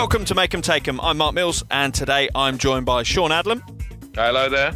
Welcome to Make 'em Take 'em. I'm Mark Mills, and today I'm joined by Sean Adlam. Hello there.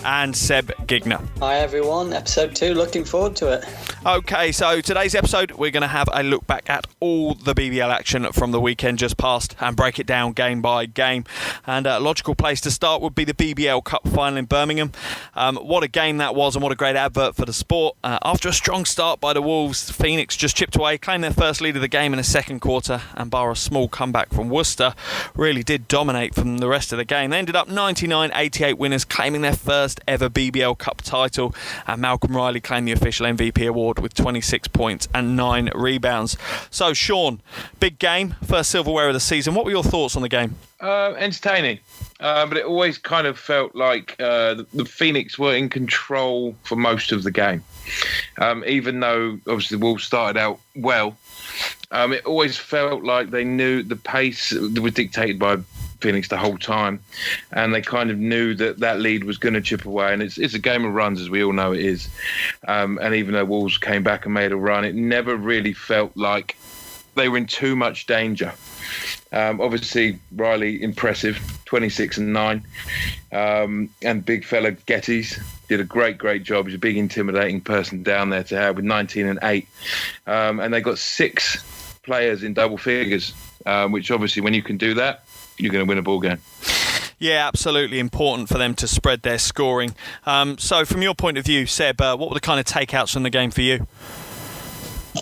And Seb Gigner. Hi everyone, episode 2, looking forward to it. Okay, so today's episode we're going to have a look back at all the BBL action from the weekend just past and break it down game by game. And a logical place to start would be the BBL Cup final in Birmingham. What a game that was, and what a great advert for the sport. After a strong start by the Wolves, Phoenix just chipped away, claimed their first lead of the game in the second quarter, and bar a small comeback from Worcester, really did dominate from the rest of the game. They ended up 99-88 winners, claiming their first ever BBL Cup title, and Malcolm Riley claimed the official MVP award with 26 points and 9 rebounds. So Sean, big game, first silverware of the season. What were your thoughts on the game? Entertaining, but it always kind of felt like the Phoenix were in control for most of the game. Even though obviously the Wolves started out well, it always felt like they knew the pace was dictated by Phoenix the whole time, and they kind of knew that lead was going to chip away, and it's a game of runs, as we all know it is. And even though Wolves came back and made a run, it never really felt like they were in too much danger. Obviously Riley, impressive, 26 and 9, and big fella Gettys did a great job. He's a big intimidating person down there to have, with 19 and 8, and they got 6 players in double figures, which obviously when you can do that, you're going to win a ball game. Yeah, absolutely important for them to spread their scoring. So from your point of view, Seb, what were the kind of takeouts from the game for you?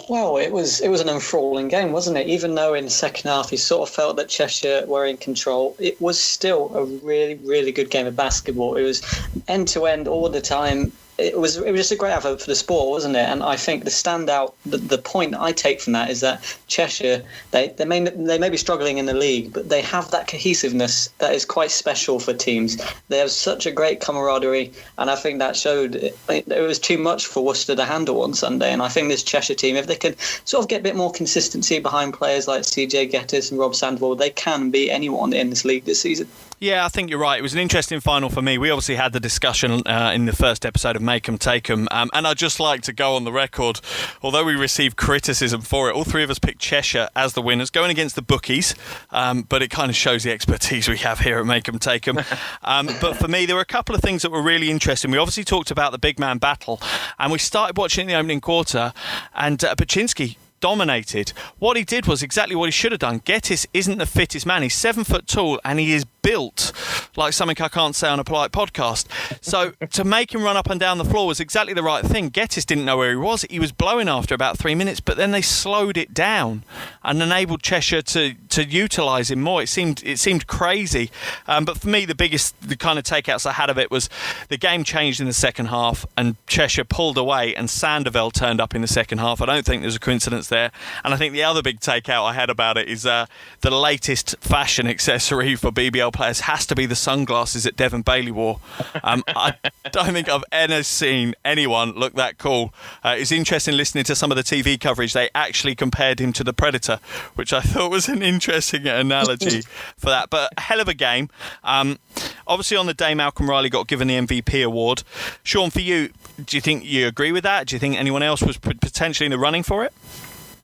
Well, it was an enthralling game, wasn't it? Even though in the second half you sort of felt that Cheshire were in control, it was still a really good game of basketball. It was end to end all the time. It was just a great effort for the sport, wasn't it? And I think the standout, the point I take from that is that Cheshire, they may be struggling in the league, but they have that cohesiveness that is quite special for teams. They have such a great camaraderie, and I think that showed. It was too much for Worcester to handle on Sunday. And I think this Cheshire team, if they can sort of get a bit more consistency behind players like CJ Gettys and Rob Sandoval, they can beat anyone in this league this season. Yeah, I think you're right. It was an interesting final for me. We obviously had the discussion in the first episode of Make 'em Take 'em, and I'd just like to go on the record, although we received criticism for it, all three of us picked Cheshire as the winners, going against the bookies, but it kind of shows the expertise we have here at Make 'em Take 'em. But for me, there were a couple of things that were really interesting. We obviously talked about the big man battle, and we started watching the opening quarter, and Baczynski dominated. What he did was exactly what he should have done. Gettys isn't the fittest man. He's 7 foot tall, and he is built like something I can't say on a polite podcast. So to make him run up and down the floor was exactly the right thing. Gettys didn't know where he was. He was blowing after about 3 minutes, but then they slowed it down and enabled Cheshire to utilise him more. It seemed crazy. But for me, the kind of takeouts I had of it was the game changed in the second half, and Cheshire pulled away, and Sandoval turned up in the second half. I don't think there's a coincidence there. And I think the other big takeout I had about it is the latest fashion accessory for BBL players has to be the sunglasses that Devon Bailey wore. I don't think I've ever seen anyone look that cool. It's interesting listening to some of the TV coverage. They actually compared him to the Predator, which I thought was an interesting analogy for that. But a hell of a game. Obviously on the day, Malcolm Riley got given the MVP award. Sean, for you, do you think you agree with that? Do you think anyone else was potentially in the running for it?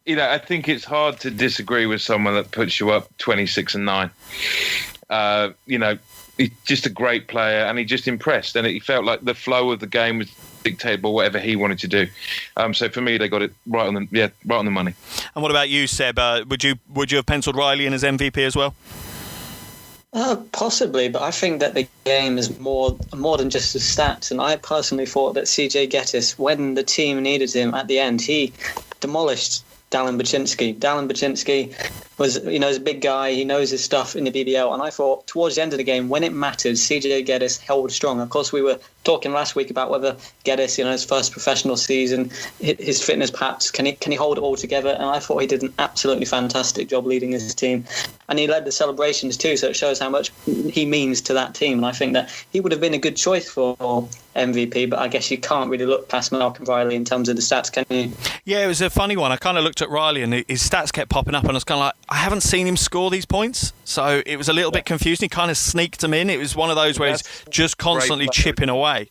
I think it's hard to disagree with someone that puts you up 26 and 9. He's just a great player, and he just impressed, and it felt like the flow of the game was dictated by whatever he wanted to do. So for me, they got it right on the money. And what about you, Seb? Would you have penciled Riley in as MVP as well? Possibly, but I think that the game is more than just the stats. And I personally thought that CJ Gettys, when the team needed him at the end, he demolished Dallin Baczynski. Dallin Baczynski was, he's a big guy. He knows his stuff in the BBL. And I thought towards the end of the game, when it mattered, CJ Gettys held strong. Of course, we were talking last week about whether Gettys, his first professional season, his fitness perhaps, can he hold it all together? And I thought he did an absolutely fantastic job leading his team. And he led the celebrations too, so it shows how much he means to that team. And I think that he would have been a good choice for MVP, but I guess you can't really look past Malcolm Riley in terms of the stats, can you? Yeah, it was a funny one. I kind of looked at Riley and his stats kept popping up, and I was kind of like, I haven't seen him score these points, so it was a little bit confusing. He kind of sneaked them in. It was one of those where he's just constantly chipping away.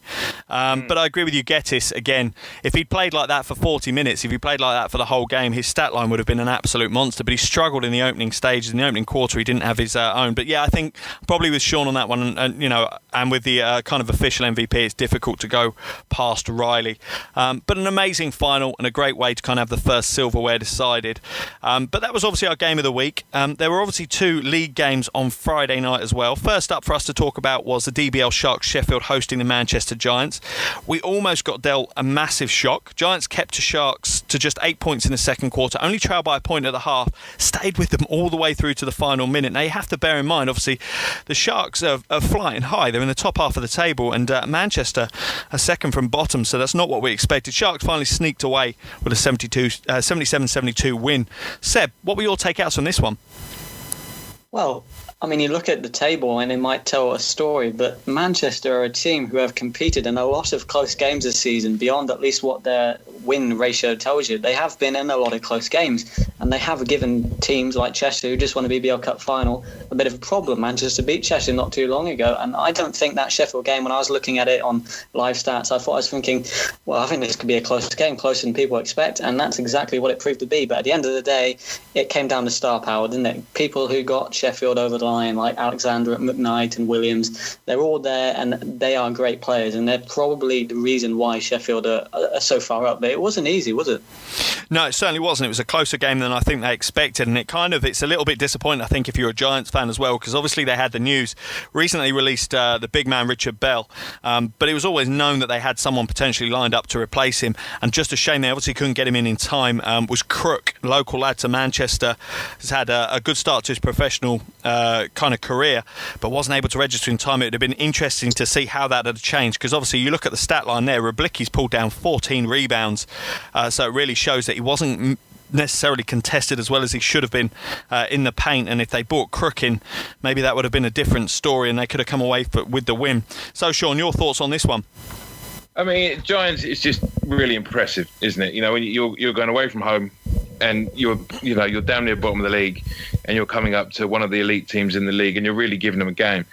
But I agree with you, Getis. Again, if he'd played like that for 40 minutes, if he played like that for the whole game, his stat line would have been an absolute monster. But he struggled in the opening stages. In the opening quarter, he didn't have his own. But yeah, I think probably with Sean on that one, and with the kind of official MVP, it's difficult to go past Riley. But an amazing final and a great way to kind of have the first silverware decided. But that was obviously our game of the week. There were obviously 2 league games on Friday night as well. First up for us to talk about was the DBL Sharks Sheffield hosting the Manchester Giants. We almost got dealt a massive shock. Giants kept the Sharks to just 8 points in the second quarter, only trailed by a point at the half, stayed with them all the way through to the final minute. Now you have to bear in mind, obviously, the Sharks are flying high. They're in the top half of the table, and Manchester are second from bottom, so that's not what we expected. Sharks finally sneaked away with a 77-72 win. Seb, what were your takeouts on this one? Well, I mean, you look at the table and it might tell a story, but Manchester are a team who have competed in a lot of close games this season, beyond at least what their win ratio tells you. They have been in a lot of close games, and they have given teams like Cheshire, who just won a BBL Cup final, a bit of a problem. Manchester beat Cheshire not too long ago, and I don't think that Sheffield game, when I was looking at it on live stats, I was thinking, well, I think this could be a close game, closer than people expect, and that's exactly what it proved to be. But at the end of the day, it came down to star power, didn't it? People who got Sheffield over the line, like Alexander, McKnight and Williams, they're all there, and they are great players, and they're probably the reason why Sheffield are so far up. But it wasn't easy, was it? No, it certainly wasn't. It was a closer game than I think they expected, and it's a little bit disappointing, I think, if you're a Giants fan as well, because obviously they had the news, recently released the big man Richard Bell, but it was always known that they had someone potentially lined up to replace him, and just a shame they obviously couldn't get him in time. Was Crook, local lad to Manchester, has had a good start to his professional kind of career, but wasn't able to register in time. It would have been interesting to see how that had changed, because obviously you look at the stat line there, Rablicki's pulled down 14 rebounds, so it really shows that he wasn't necessarily contested as well as he should have been in the paint, and if they brought Crook in, maybe that would have been a different story and they could have come away with the win. So Sean, your thoughts on this one? I mean, Giants is just really impressive, isn't it? You know, when you're going away from home and you're down near the bottom of the league and you're coming up to one of the elite teams in the league and you're really giving them a game.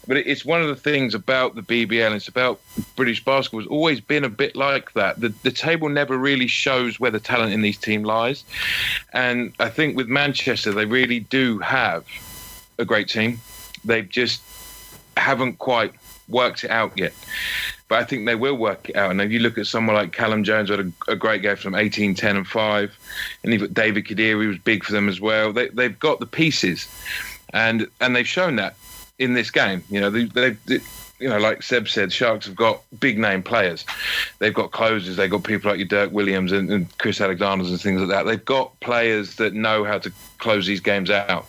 But it's one of the things about the BBL, and it's about British basketball, has always been a bit like that. The table never really shows where the talent in these teams lies. And I think with Manchester, they really do have a great team. They just haven't quite worked it out yet. But I think they will work it out. And if you look at someone like Callum Jones, who had a great game for them, 18, 10 and 5. And you've got David Kadiri, was big for them as well. They've got the pieces. And they've shown that in this game. You know, they've like Seb said, Sharks have got big name players. They've got closers. They've got people like your Dirk Williams and Chris Alexander and things like that. They've got players that know how to close these games out.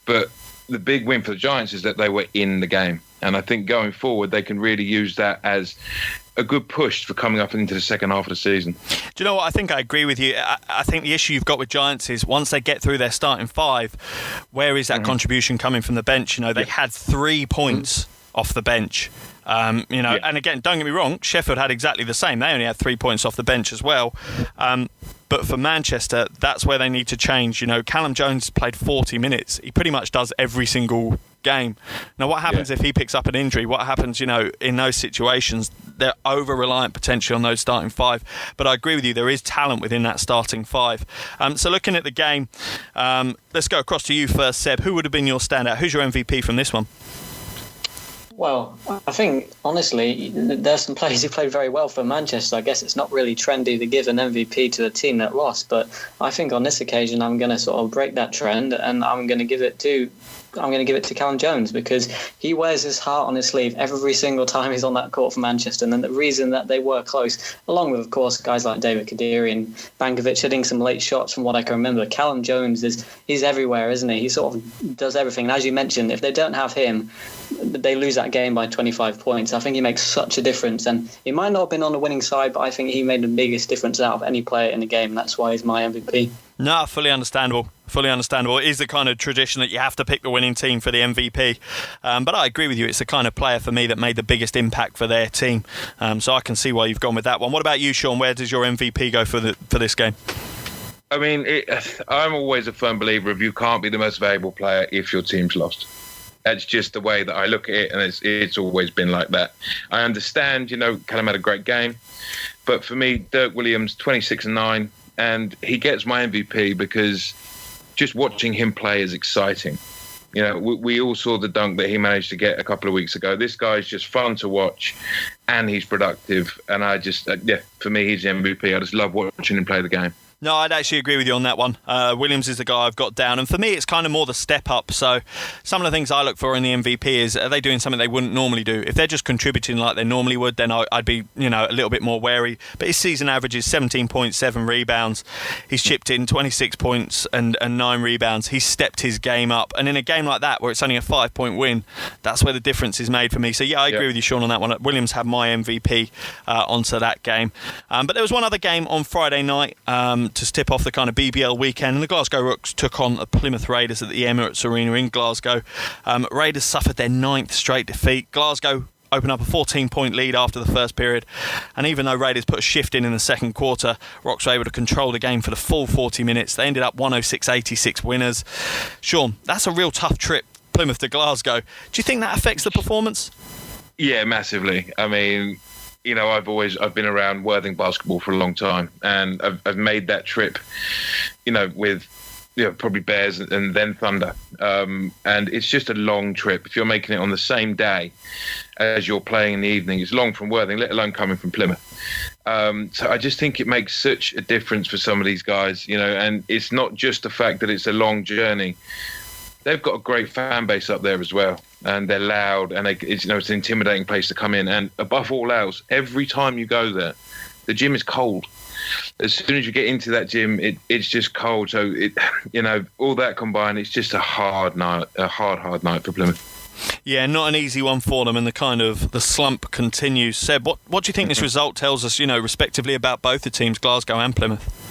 But the big win for the Giants is that they were in the game. And I think going forward, they can really use that as a good push for coming up into the second half of the season. Do you know what? I think I agree with you. I think the issue you've got with Giants is once they get through their starting 5, where is that contribution coming from the bench? You know, they had 3 points off the bench. And again, don't get me wrong, Sheffield had exactly the same. They only had 3 points off the bench as well. But for Manchester, that's where they need to change. You know, Callum Jones played 40 minutes. He pretty much does every single game. Now, what happens if he picks up an injury? What happens, in those situations? They're over-reliant potentially on those starting 5. But I agree with you, there is talent within that starting 5. So looking at the game, let's go across to you first, Seb. Who would have been your standout? Who's your MVP from this one? Well, I think, honestly, there's some players who played very well for Manchester. I guess it's not really trendy to give an MVP to a team that lost, but I think on this occasion I'm going to sort of break that trend, and I'm going to give it to Callum Jones, because he wears his heart on his sleeve every single time he's on that court for Manchester. And then the reason that they were close, along with, of course, guys like David Kadiri and Bankovic hitting some late shots from what I can remember, Callum Jones he's everywhere, isn't he? He sort of does everything. And as you mentioned, if they don't have him, they lose that game by 25 points. I think he makes such a difference. And he might not have been on the winning side, but I think he made the biggest difference out of any player in the game. And that's why he's my MVP. No, fully understandable. It is the kind of tradition that you have to pick the winning team for the MVP. But I agree with you. It's the kind of player for me that made the biggest impact for their team. So I can see why you've gone with that one. What about you, Sean? Where does your MVP go for this game? I mean, I'm always a firm believer of you can't be the most valuable player if your team's lost. That's just the way that I look at it, and it's always been like that. I understand, Callum had a great game, but for me, Dirk Williams, 26-9, and he gets my MVP because just watching him play is exciting. We all saw the dunk that he managed to get a couple of weeks ago. This guy's just fun to watch, and he's productive. And I just, for me, he's the MVP. I just love watching him play the game. No, I'd actually agree with you on that one. Williams is the guy I've got down. And for me, it's kind of more the step up. So some of the things I look for in the MVP is, are they doing something they wouldn't normally do? If they're just contributing like they normally would, then I'd be, a little bit more wary. But his season average is 17.7 rebounds. He's chipped in 26 points and 9 rebounds. He's stepped his game up. And in a game like that, where it's only a 5-point win, that's where the difference is made for me. So, yeah, I agree with you, Sean, on that one. Williams had my MVP onto that game. But there was one other game on Friday night to tip off the kind of BBL weekend, and the Glasgow Rooks took on the Plymouth Raiders at the Emirates Arena in Glasgow. Raiders suffered their 9th straight defeat. Glasgow opened up a 14-point lead after the first period, and even though Raiders put a shift in the second quarter, Rocks were able to control the game for the full 40 minutes. They ended up 106-86 winners. Sean, that's a real tough trip, Plymouth to Glasgow. Do you think that affects the performance? Yeah, massively. I mean, I've been around Worthing basketball for a long time, and I've made that trip, with probably Bears and then Thunder, and it's just a long trip. If you're making it on the same day as you're playing in the evening, it's long from Worthing, let alone coming from Plymouth. So I just think it makes such a difference for some of these guys, and it's not just the fact that it's a long journey. They've got a great fan base up there as well, and they're loud, and it's an intimidating place to come in. And above all else, every time you go there, the gym is cold. As soon as you get into that gym, it's just cold. So all that combined, it's just a hard night for Plymouth. Yeah, not an easy one for them, and the slump continues. Seb, what do you think this result tells us, respectively about both the teams, Glasgow and Plymouth?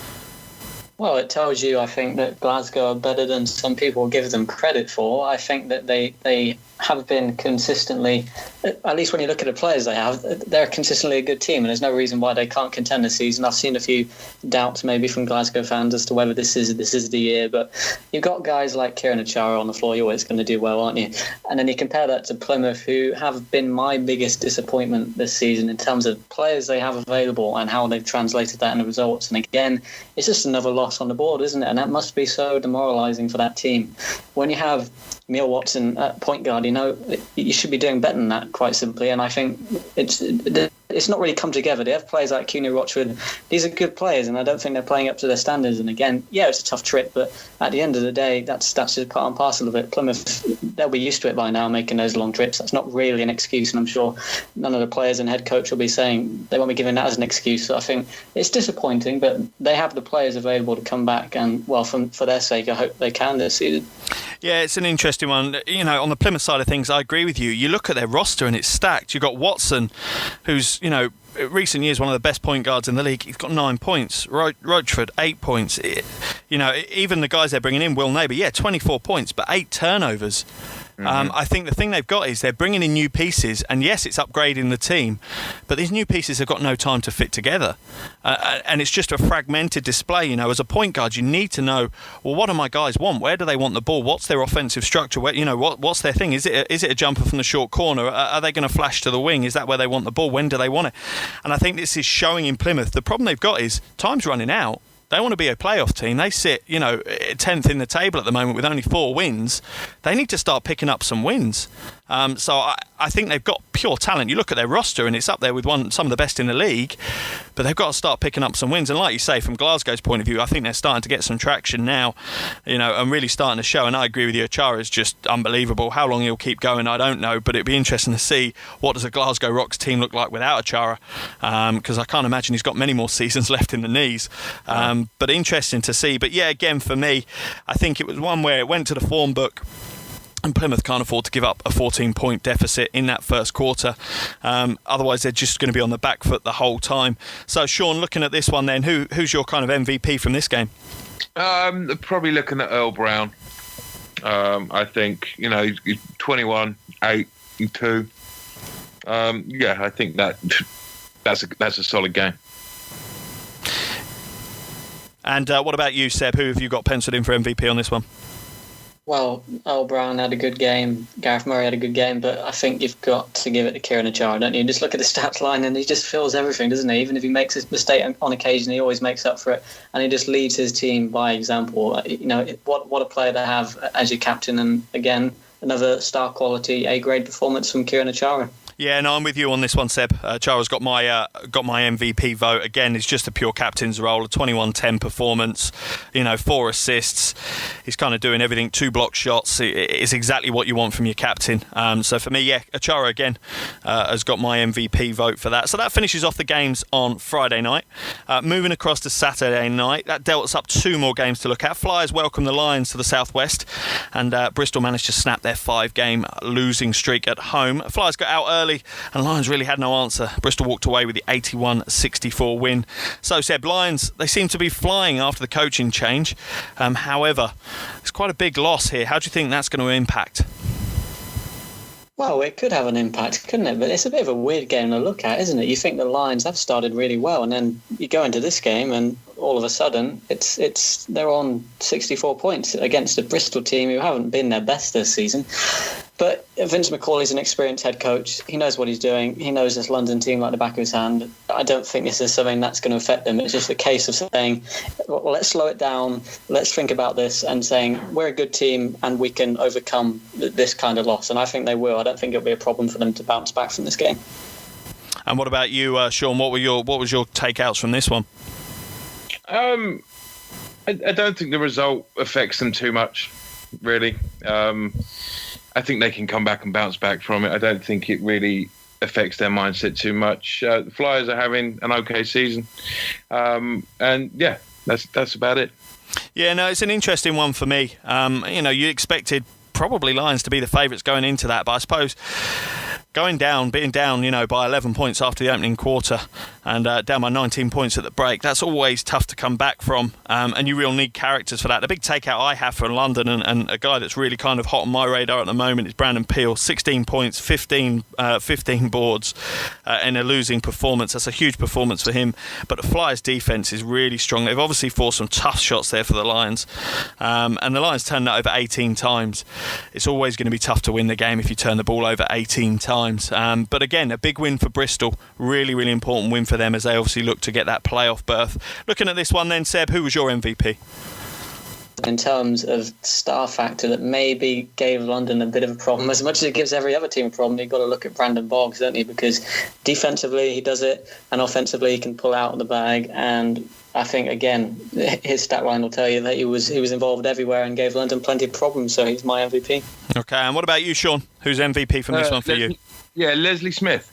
Well, it tells you, I think, that Glasgow are better than some people give them credit for. I think that they have been consistently, at least when you look at the players they have, they're consistently a good team, and there's no reason why they can't contend this season. I've seen a few doubts maybe from Glasgow fans as to whether this is the year, but you've got guys like Kieran Achara on the floor, you're always going to do well, aren't you? And then you compare that to Plymouth, who have been my biggest disappointment this season in terms of players they have available and how they've translated that into results. And again, it's just another loss on the board, isn't it? And that must be so demoralising for that team. When you have Neil Watson at point guard, you should be doing better than that, quite simply. And I think it's not really come together. They have players like Cooney Rochford. These are good players, and I don't think they're playing up to their standards. And again, yeah, it's a tough trip, but at the end of the day, that's just part and parcel of it. Plymouth, they'll be used to it by now, making those long trips. That's not really an excuse, and I'm sure none of the players and head coach will be saying they won't be giving that as an excuse. So I think it's disappointing, but they have the players available to come back, and well, for their sake, I hope they can this season. Yeah, it's an interesting one. On the Plymouth side of things, I agree with you. You look at their roster and it's stacked. You've got Watson, who's, recent years one of the best point guards in the league. He's got 9 points. Rochford, 8 points. Even the guys they're bringing in, Will Neighbour, 24 points, but 8 turnovers. I think the thing they've got is they're bringing in new pieces, and yes, it's upgrading the team, but these new pieces have got no time to fit together, and it's just a fragmented display. As a point guard, you need to know, well, what do my guys want? Where do they want the ball? What's their offensive structure? What's their thing? Is it a jumper from the short corner? Are they going to flash to the wing? Is that where they want the ball? When do they want it? And I think this is showing in Plymouth. The problem they've got is time's running out. They want to be a playoff team. They sit, 10th in the table at the moment with only 4 wins. They need to start picking up some wins. So I think they've got pure talent. You look at their roster and it's up there with some of the best in the league, but they've got to start picking up some wins. And like you say, from Glasgow's point of view, I think they're starting to get some traction now, and really starting to show. And I agree with you, Achara is just unbelievable. How long he'll keep going, I don't know, but it'd be interesting to see what does a Glasgow Rocks team look like without Achara, because I can't imagine he's got many more seasons left in the knees. But interesting to see. But yeah, again, for me, I think it was one where it went to the form book, and Plymouth can't afford to give up a 14-point deficit in that first quarter. Otherwise, they're just going to be on the back foot the whole time. So, Sean, looking at this one then, who's your kind of MVP from this game? Probably looking at Earl Brown. I think, he's 21, 8, and 2. I think that's a solid game. And what about you, Seb? Who have you got penciled in for MVP on this one? Well, Earl Brown had a good game. Gareth Murray had a good game, but I think you've got to give it to Kieran Achara, don't you? Just look at the stats line, and he just fills everything, doesn't he? Even if he makes a mistake on occasion, he always makes up for it, and he just leads his team by example. What a player to have as your captain, and again, another star quality A-grade performance from Kieran Achara. Yeah, no, I'm with you on this one, Seb. Chara's got my MVP vote. Again, it's just a pure captain's role, a 21-10 performance, 4 assists. He's kind of doing everything, 2 block shots. It's exactly what you want from your captain. So for me, yeah, Chara again has got my MVP vote for that. So that finishes off the games on Friday night. Moving across to Saturday night, that dealt us up 2 more games to look at. Flyers welcome the Lions to the southwest, and Bristol managed to snap their 5-game losing streak at home. Flyers got out early, and Lions really had no answer. Bristol walked away with the 81-64 win. So, Seb, Lions, they seem to be flying after the coaching change. However, it's quite a big loss here. How do you think that's going to impact? Well, it could have an impact, couldn't it? But it's a bit of a weird game to look at, isn't it? You think the Lions have started really well, and then you go into this game, and all of a sudden, they're on 64 points against a Bristol team who haven't been their best this season. But Vince McCauley's an experienced head coach. He knows what he's doing. He knows this London team like the back of his hand. I don't think this is something that's going to affect them. It's just a case of saying, well, let's slow it down. Let's think about this, and saying we're a good team and we can overcome this kind of loss. And I think they will. I don't think it'll be a problem for them to bounce back from this game. And what about you, Sean? What was your takeouts from this one? I don't think the result affects them too much, really. I think they can come back and bounce back from it. I don't think it really affects their mindset too much. The Flyers are having an okay season, and yeah, that's about it. Yeah, no, it's an interesting one for me. You expected probably Lions to be the favourites going into that, but I suppose being down, by 11 points after the opening quarter and down by 19 points at the break, that's always tough to come back from, and you really need characters for that. The big takeout I have for London, and a guy that's really kind of hot on my radar at the moment, is Brandon Peel. 16 points, 15 boards in a losing performance. That's a huge performance for him, but the Flyers' defence is really strong. They've obviously forced some tough shots there for the Lions, and the Lions turned that over 18 times. It's always going to be tough to win the game if you turn the ball over 18 times. But again, a big win for Bristol. Really, really important win for them as they obviously look to get that playoff berth. Looking at this one then, Seb, who was your MVP? In terms of star factor, that maybe gave London a bit of a problem. As much as it gives every other team a problem, you've got to look at Brandon Boggs, don't you? Because defensively he does it, and offensively he can pull out the bag. And I think, again, his stat line will tell you that he was involved everywhere and gave London plenty of problems, so he's my MVP. Okay, and what about you, Sean? Who's MVP from this one for you? Yeah, Leslie Smith.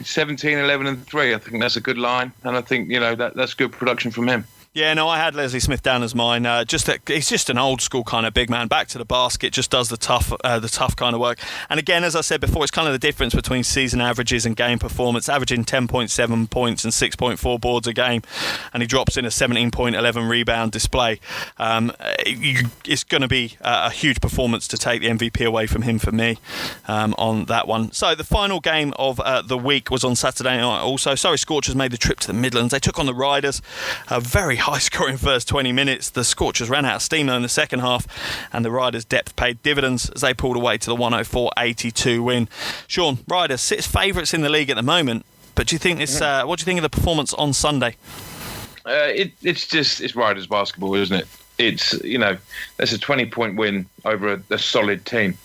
17, 11 and 3. I think that's a good line, and I think that's good production from him. Yeah, no, I had Leslie Smith down as mine. He's just an old school kind of big man, back to the basket, just does the tough kind of work. And again, as I said before, it's kind of the difference between season averages and game performance. Averaging 10.7 points and 6.4 boards a game, and he drops in a 17.11 rebound display. It's going to be a huge performance to take the MVP away from him for me on that one. So the final game of the week was on Saturday night. Also, Surrey Scorchers made the trip to the Midlands. They took on the Riders. A very high-scoring first 20 minutes. The Scorchers ran out of steam in the second half, and the Riders' depth paid dividends as they pulled away to the 104-82 win. Sean, Riders sits favourites in the league at the moment, but do you think this? What do you think of the performance on Sunday? It's Riders basketball, isn't it? It's that's a 20-point win over a solid team,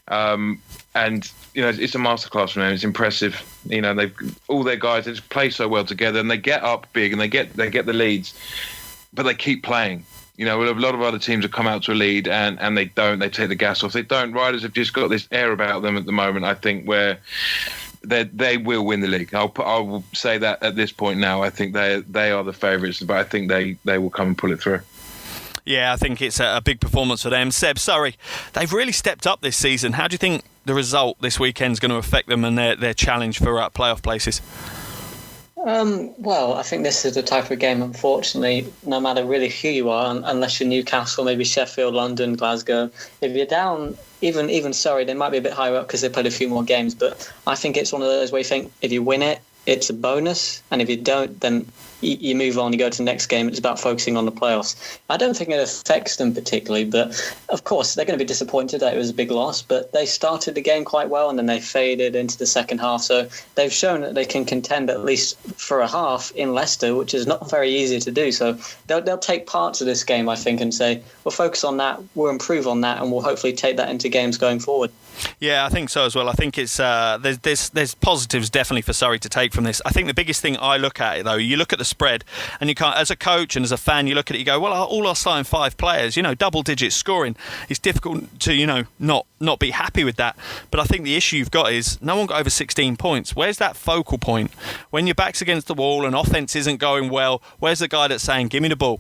and it's a masterclass from them. It's impressive. They've all their guys, they just play so well together, and they get up big and they get the leads, but they keep playing. A lot of other teams have come out to a lead and they don't. They take the gas off. They don't. Riders have just got this air about them at the moment, I think, where they will win the league. I will say that at this point now. I think they are the favourites, but I think they will come and pull it through. Yeah, I think it's a big performance for them. Seb, sorry, they've really stepped up this season. How do you think the result this weekend is going to affect them and their challenge for playoff places? Well, I think this is the type of game, unfortunately, no matter really who you are, unless you're Newcastle, maybe Sheffield, London, Glasgow, if you're down, even Surrey, they might be a bit higher up because they played a few more games, but I think it's one of those where you think if you win it, it's a bonus, and if you don't, then you move on, you go to the next game. It's about focusing on the playoffs. I don't think it affects them particularly, but of course they're going to be disappointed that it was a big loss, but they started the game quite well and then they faded into the second half. So they've shown that they can contend at least for a half in Leicester, which is not very easy to do. So they'll take parts of this game, I think, and say, we'll focus on that, we'll improve on that, and we'll hopefully take that into games going forward. Yeah, I think so as well. I think it's there's positives definitely for Surrey to take from this. I think the biggest thing I look at it though, you look at the spread, and you can't, as a coach and as a fan, you look at it, you go, well, all our starting 5 players, double-digit scoring. It's difficult to not be happy with that. But I think the issue you've got is no one got over 16 points. Where's that focal point when your back's against the wall and offense isn't going well? Where's the guy that's saying, give me the ball?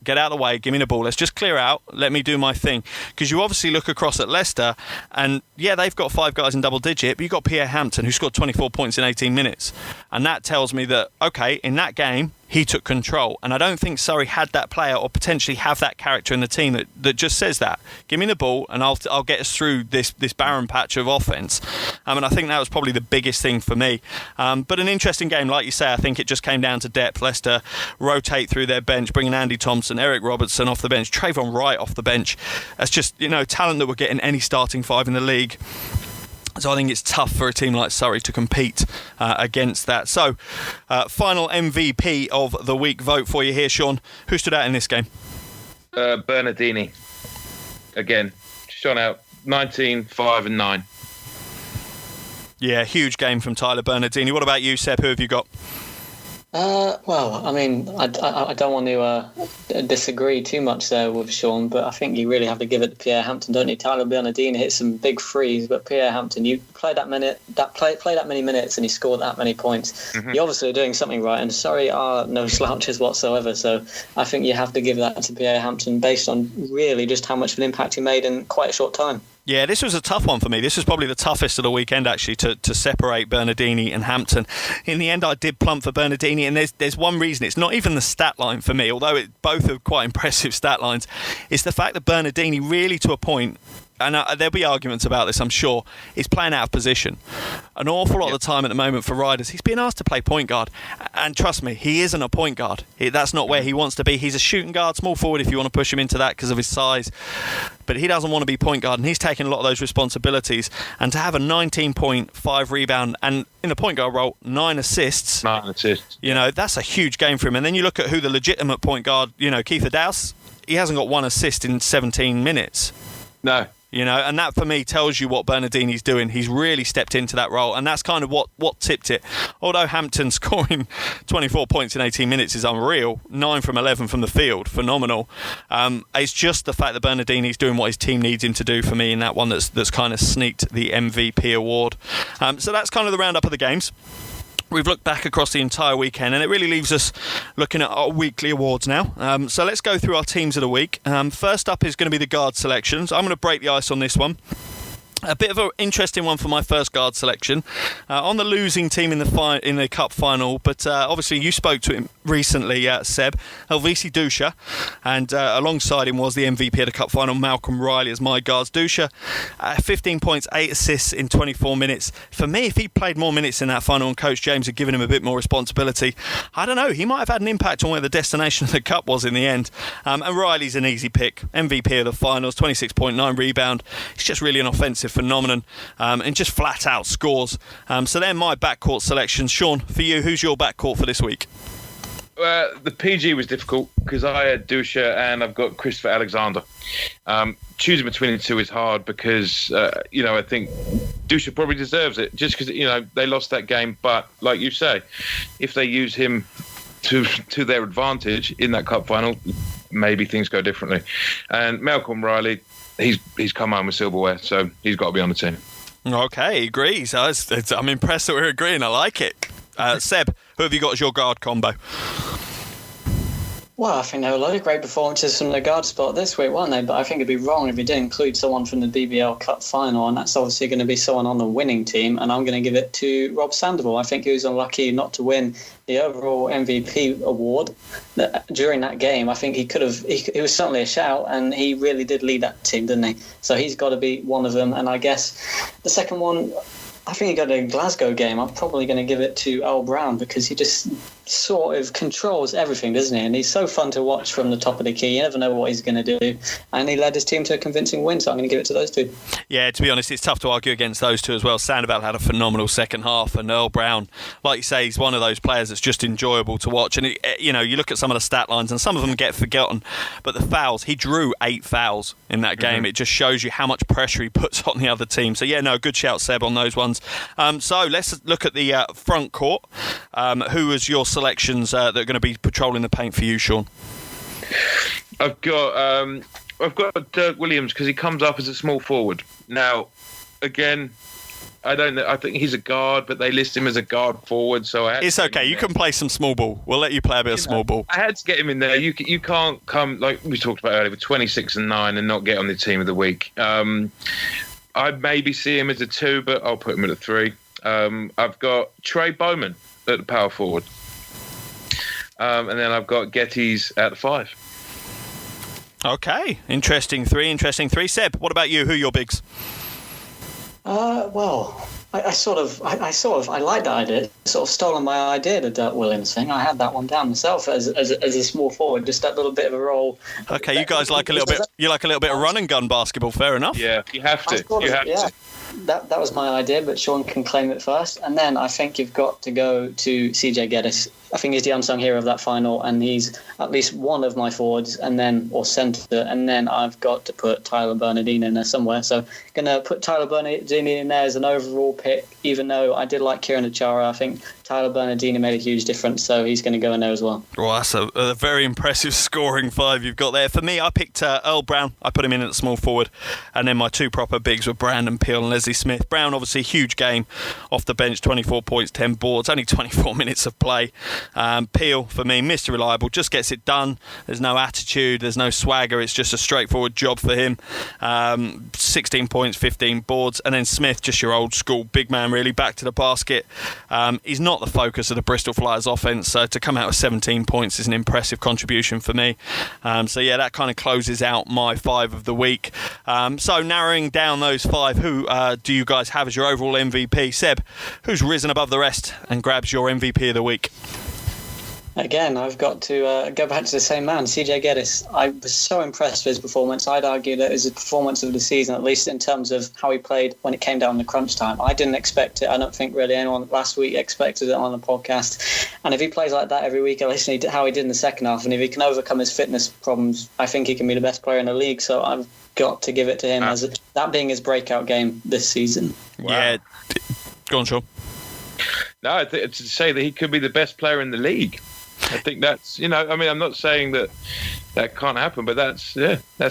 Get out of the way, give me the ball. Let's just clear out. Let me do my thing. Because you obviously look across at Leicester, and yeah, they've got 5 guys in double digit, but you've got Pierre Hampton, who scored 24 points in 18 minutes. And that tells me that, okay, in that game, he took control. And I don't think Surrey had that player or potentially have that character in the team that just says that. Give me the ball and I'll get us through this barren patch of offence. And I think that was probably the biggest thing for me. But an interesting game, like you say. I think it just came down to depth. Leicester rotate through their bench, bringing Andy Thompson, Eric Robertson off the bench, Trayvon Wright off the bench. That's just, talent that we're getting any starting 5 in the league. So I think it's tough for a team like Surrey to compete against that. So, final MVP of the week vote for you here, Sean. Who stood out in this game? Bernardini. Again, shone out 19, 5 and 9. Yeah, huge game from Tyler Bernardini. What about you, Seb? Who have you got? Well, I mean, I don't want to disagree too much there with Sean, but I think you really have to give it to Pierre Hampton, don't you? Tyler Bernardini hit some big threes, but Pierre Hampton, you play that many minutes and he scored that many points. Mm-hmm. You're obviously doing something right, and Surrey are no slouches whatsoever. So I think you have to give that to Pierre Hampton based on really just how much of an impact he made in quite a short time. Yeah, this was a tough one for me. This was probably the toughest of the weekend, actually, to separate Bernardini and Hampton. In the end, I did plump for Bernardini, and there's one reason. It's not even the stat line for me, although both are quite impressive stat lines. It's the fact that Bernardini really, to a point, and there'll be arguments about this, I'm sure, is playing out of position. An awful lot of the time at the moment for Riders, he's being asked to play point guard. And trust me, he isn't a point guard. That's not where he wants to be. He's a shooting guard, small forward if you want to push him into that because of his size. But he doesn't want to be point guard, and he's taking a lot of those responsibilities. And to have a 19.5 rebound and in the point guard role, 9 assists. 9 assists. That's a huge game for him. And then you look at who the legitimate point guard, Keith Dowse, he hasn't got 1 assist in 17 minutes. No. And that for me tells you what Bernardini's doing. He's really stepped into that role, and that's kind of what tipped it. Although Hampton scoring 24 points in 18 minutes is unreal, 9 from 11 from the field, phenomenal. It's just the fact that Bernardini's doing what his team needs him to do for me in that one that's kind of sneaked the MVP award. So that's kind of the roundup of the games. We've looked back across the entire weekend, and it really leaves us looking at our weekly awards now. So let's go through our teams of the week. First up is going to be the guard selections. I'm going to break the ice on this one. A bit of an interesting one for my first guard selection. On the losing team in the cup final, but obviously you spoke to him recently, Seb, Helvisi Dusha, and alongside him was the MVP of the cup final, Malcolm Riley, as my guards. Dusha, 15 points, 8 assists in 24 minutes. For me, if he played more minutes in that final and Coach James had given him a bit more responsibility, I don't know, he might have had an impact on where the destination of the cup was in the end. And Riley's an easy pick. MVP of the finals, 26.9 rebound. It's just really an offensive phenomenon, and just flat out scores. So they're my backcourt selections. Sean, for you, who's your backcourt for this week? The PG was difficult because I had Dusha and I've got Christopher Alexander. Choosing between the two is hard because I think Dusha probably deserves it just because they lost that game. But like you say, if they use him to their advantage in that cup final, maybe things go differently. And Malcolm Riley, he's come home with silverware, so he's got to be on the team. Okay, he agrees. I'm impressed that we're agreeing. I like it. Seb, who have you got as your guard combo? Well, I think there were a lot of great performances from the guard spot this week, weren't they? But I think it'd be wrong if you didn't include someone from the BBL Cup final, and that's obviously going to be someone on the winning team, and I'm going to give it to Rob Sandoval. I think he was unlucky not to win the overall MVP award during that game. I think he could have. He was certainly a shout, and he really did lead that team, didn't he? So he's got to be one of them. And I guess the second one, I think you got a Glasgow game. I'm probably going to give it to Earl Brown because he just sort of controls everything, doesn't he? And he's so fun to watch from the top of the key. You never know what he's going to do. And he led his team to a convincing win, so I'm going to give it to those two. Yeah, to be honest, it's tough to argue against those two as well. Sandoval had a phenomenal second half, and Earl Brown, like you say, he's one of those players that's just enjoyable to watch. And, you look at some of the stat lines, and some of them get forgotten. But the fouls, he drew 8 fouls in that game. It just shows you how much pressure he puts on the other team. So, yeah, no, good shout, Seb, on those ones. So let's look at the front court. Who was your selections that are going to be patrolling the paint for you, Sean? I've got Dirk Williams because he comes up as a small forward. Now, again, I don't know. I think he's a guard, but they list him as a guard forward. So it's okay. You can play some small ball. We'll let you play a bit of small ball. I had to get him in there. You can't come, like we talked about earlier, with 26 and 9 and not get on the team of the week. I'd maybe see him as a 2, but I'll put him at a 3. I've got Trey Bowman at the power forward. And then I've got Gettys at the 5. Okay. Interesting 3. Seb, what about you? Who are your bigs? Well, I like that idea. It's sort of stolen my idea, the Dirk Williams thing. I had that one down myself as a small forward, just that little bit of a role. Okay, you guys like a little bit. You like a little bit of run and gun basketball. Fair enough. Yeah, you have to. To. That was my idea, but Sean can claim it first. And then I think you've got to go to CJ Geddes. I think he's the unsung hero of that final, and he's at least one of my forwards, or centre. And then I've got to put Tyler Bernardino in there somewhere. So going to put Tyler Bernardino in there as an overall pick, even though I did like Kieran Achara. I think Tyler Bernardino made a huge difference, so he's going to go in there as well. Well, that's a very impressive scoring 5 you've got there. For me, I picked Earl Brown. I put him in at small forward. And then my 2 proper bigs were Brandon Peele and Leslie Smith. Brown, obviously, huge game off the bench, 24 points, 10 boards, only 24 minutes of play. Peele, for me, Mr. Reliable, just gets it done. There's no attitude, there's no swagger. It's just a straightforward job for him. 16 points, 15 boards. And then Smith, just your old school big man, really, back to the basket. He's not the focus of the Bristol Flyers offence, so to come out with 17 points is an impressive contribution for me. So yeah, that kind of closes out my 5 of the week. So narrowing down those 5, who do you guys have as your overall MVP? Seb, who's risen above the rest and grabs your MVP of the week? Again, I've got to go back to the same man, CJ Geddes. I was so impressed with his performance. I'd argue that it was a performance of the season, at least in terms of how he played when it came down to crunch time. I didn't expect it. I don't think really anyone last week expected it on the podcast. And if he plays like that every week, at least how he did in the second half, and if he can overcome his fitness problems, I think he can be the best player in the league. So I've got to give it to him as that being his breakout game this season. Wow. Yeah. Go on, Sean. No, to say that he could be the best player in the league. I think that's, I'm not saying that can't happen, but that's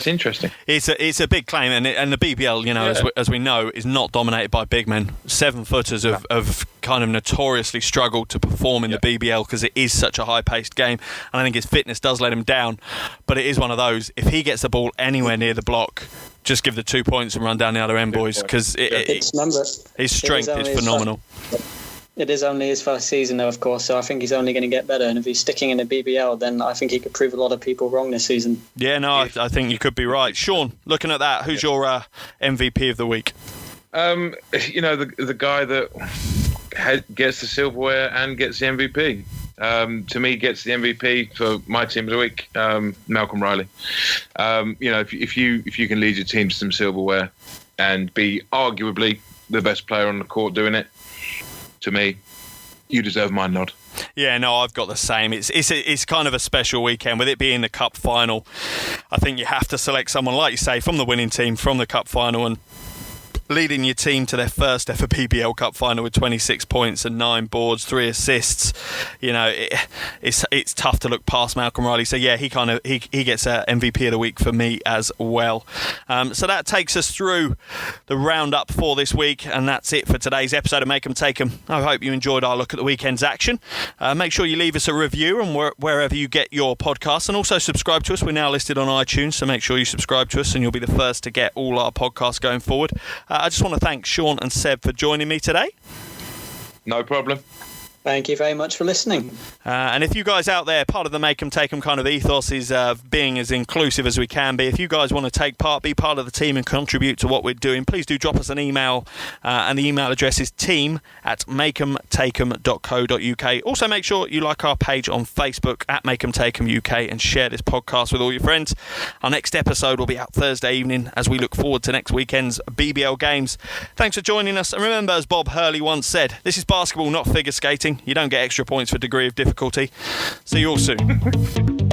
interesting. It's a big claim, and the BBL, as we know, is not dominated by big men. 7-footers have kind of notoriously struggled to perform in the BBL because it is such a high-paced game, and I think his fitness does let him down. But it is one of those, if he gets the ball anywhere near the block, just give the 2 points and run down the other end, boys, because his strength is phenomenal. It is only his first season, though, of course, so I think he's only going to get better. And if he's sticking in the BBL, then I think he could prove a lot of people wrong this season. Yeah, no, I think you could be right. Sean, looking at that, who's your MVP of the week? The guy that gets the silverware and gets the MVP. To me, gets the MVP for my team of the week, Malcolm Riley. If you can lead your team to some silverware and be arguably the best player on the court doing it, to me, you deserve my nod. Yeah, no, I've got the same. It's kind of a special weekend with it being the cup final. I think you have to select someone, like you say, from the winning team, from the cup final, and leading your team to their first ever BBL Cup final with 26 points and 9 boards, 3 assists. It's tough to look past Malcolm Riley. So yeah, he gets a MVP of the week for me as well. So that takes us through the roundup for this week, and that's it for today's episode of Make 'em Take 'em. I hope you enjoyed our look at the weekend's action. Make sure you leave us a review and wherever you get your podcasts, and also subscribe to us. We're now listed on iTunes, so make sure you subscribe to us and you'll be the first to get all our podcasts going forward. I just want to thank Sean and Seb for joining me today. No problem. Thank you very much for listening. And if you guys out there, part of the Make 'em Take 'em kind of ethos is being as inclusive as we can be. If you guys want to take part, be part of the team and contribute to what we're doing, please do drop us an email. And the email address is team@makeemtakeem.co.uk. Also, make sure you like our page on Facebook @MakeEmTakeEmUK and share this podcast with all your friends. Our next episode will be out Thursday evening as we look forward to next weekend's BBL games. Thanks for joining us. And remember, as Bob Hurley once said, this is basketball, not figure skating. You don't get extra points for degree of difficulty. See you all soon.